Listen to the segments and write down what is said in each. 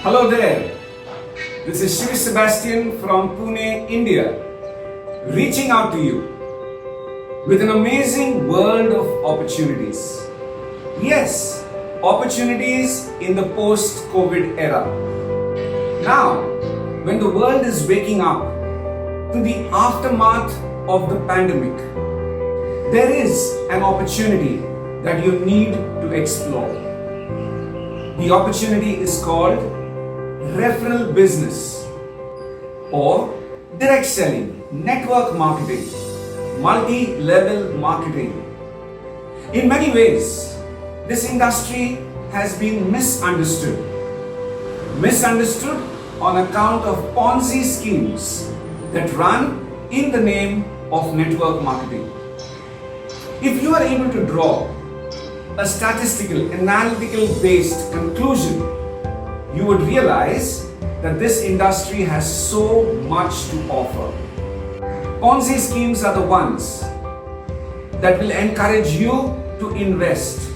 Hello there, this is Shiv Sebastian from Pune, India, reaching out to you with an amazing world of opportunities. Yes, opportunities in the post-COVID era. Now, when the world is waking up to the aftermath of the pandemic, there is an opportunity that you need to explore. The opportunity is called referral business or direct selling, network marketing, multi-level marketing. In many ways, this industry has been misunderstood. Misunderstood on account of Ponzi schemes that run in the name of network marketing. If you are able to draw a statistical, analytical based conclusion, you would realize that this industry has so much to offer. Ponzi schemes are the ones that will encourage you to invest.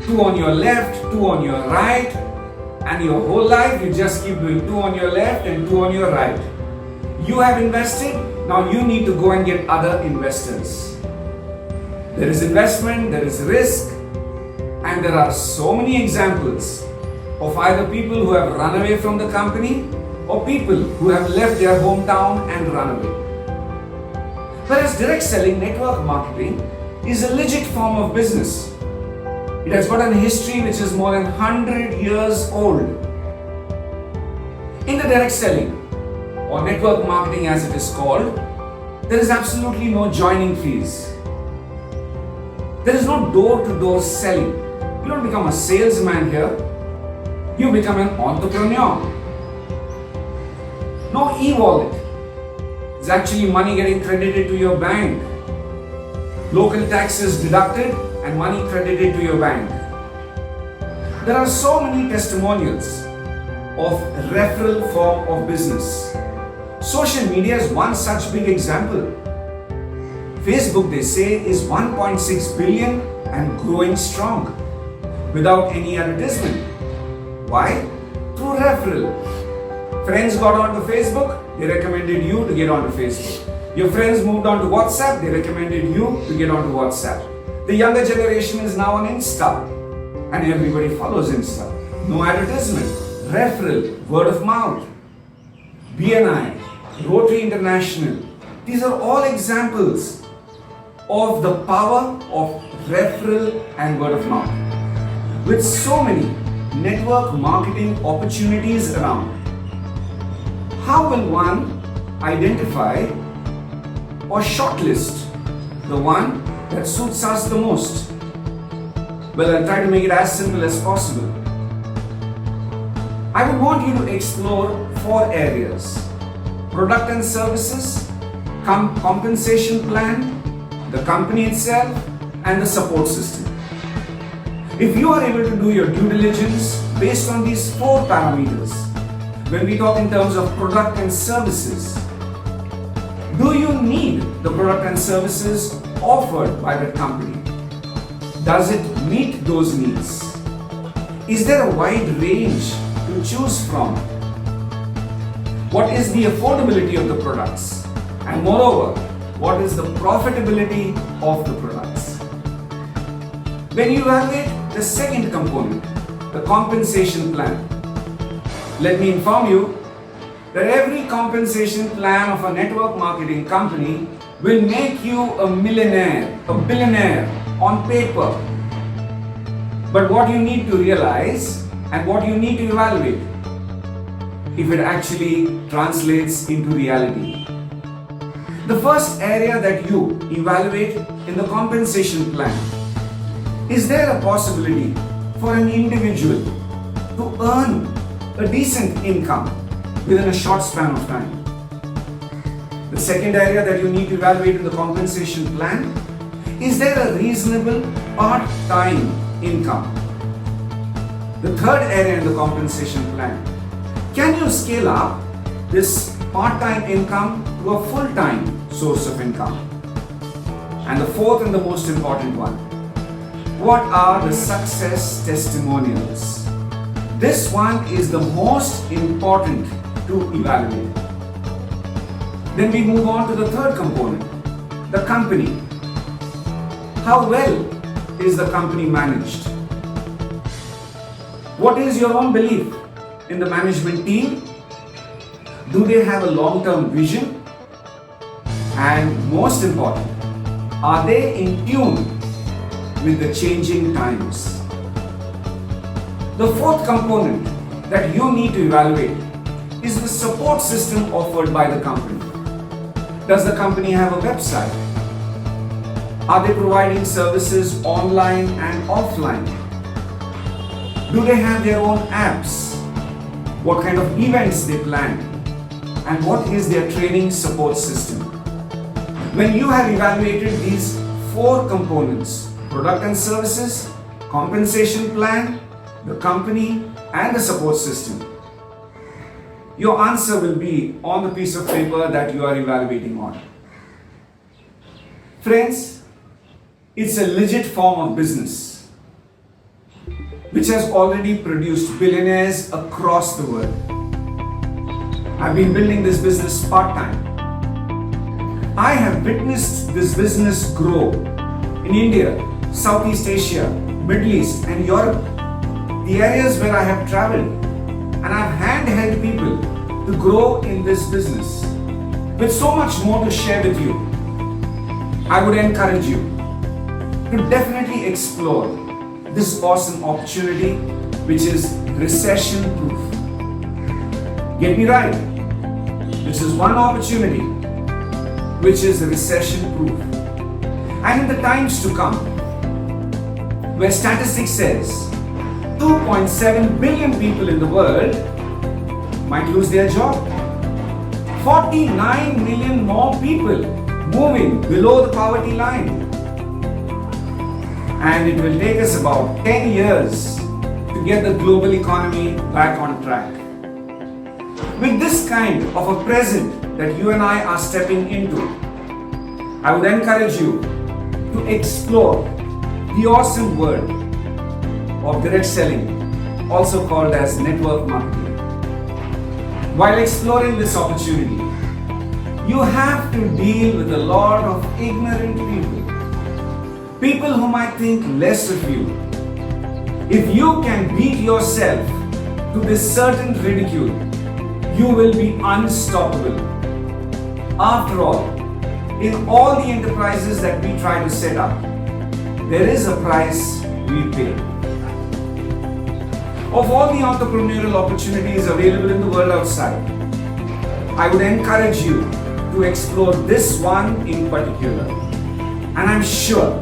Two on your left, two on your right, and your whole life you just keep doing two on your left and two on your right. You have invested, now you need to go and get other investors. There is investment, there is risk, and there are so many examples of either people who have run away from the company or people who have left their hometown and run away. Whereas direct selling, network marketing, is a legit form of business. It has got a history which is more than 100 years old. In the direct selling or network marketing as it is called, there is absolutely no joining fees. There is no door-to-door selling. You don't become a salesman here. You become an entrepreneur. No e-wallet. It's actually money getting credited to your bank. Local taxes deducted and money credited to your bank. There are so many testimonials of referral form of business. Social media is one such big example. Facebook, they say, is 1.6 billion and growing strong without any advertisement. Why? Through referral. Friends got onto Facebook, they recommended you to get onto Facebook. Your friends moved on to WhatsApp, they recommended you to get onto WhatsApp. The younger generation is now on Insta and everybody follows Insta. No advertisement, referral, word of mouth, BNI, Rotary International. These are all examples of the power of referral and word of mouth. With so many network marketing opportunities around, how will one identify or shortlist the one that suits us the most? Well, I'll try to make it as simple as possible. I would want you to explore 4 areas: product and services, compensation plan, the company itself, and the support system. If you are able to do your due diligence based on these 4 parameters, when we talk in terms of product and services, do you need the product and services offered by that company? Does it meet those needs? Is there a wide range to choose from? What is the affordability of the products? And moreover, what is the profitability of the products? When you evaluate the second component, the compensation plan, let me inform you that every compensation plan of a network marketing company will make you a millionaire, a billionaire on paper. But what you need to realize and what you need to evaluate, if it actually translates into reality. The first area that you evaluate in the compensation plan: is there a possibility for an individual to earn a decent income within a short span of time? The second area that you need to evaluate in the compensation plan: is there a reasonable part-time income? The third area in the compensation plan: can you scale up this part-time income to a full-time source of income? And the fourth and the most important one: what are the success testimonials? This one is the most important to evaluate. Then we move on to the third component, the company. How well is the company managed? What is your own belief in the management team? Do they have a long-term vision? And most important, are they in tune with the changing times? The fourth component that you need to evaluate is the support system offered by the company. Does the company have a website? Are they providing services online and offline? Do they have their own apps? What kind of events they plan? And what is their training support system? When you have evaluated these four components, product and services, compensation plan, the company, and the support system, your answer will be on the piece of paper that you are evaluating on. Friends, it's a legit form of business which has already produced billionaires across the world. I've been building this business part-time. I have witnessed this business grow in India, Southeast Asia, Middle East, and Europe, the areas where I have traveled, and I've handheld people to grow in this business. With so much more to share with you, I would encourage you to definitely explore this awesome opportunity which is recession proof. Get me right, this is one opportunity which is recession proof. And in the times to come, where statistics says 2.7 billion people in the world might lose their job, 49 million more people moving below the poverty line, and it will take us about 10 years to get the global economy back on track. With this kind of a present that you and I are stepping into, I would encourage you to explore the awesome world of direct selling, also called as network marketing. While exploring this opportunity, you have to deal with a lot of ignorant people who might think less of you. If you can beat yourself to this certain ridicule, you will be unstoppable. After all, in all the enterprises that we try to set up, there is a price we pay. Of all the entrepreneurial opportunities available in the world outside, I would encourage you to explore this one in particular. And I'm sure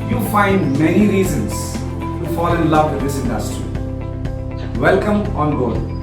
you find many reasons to fall in love with this industry. Welcome on board.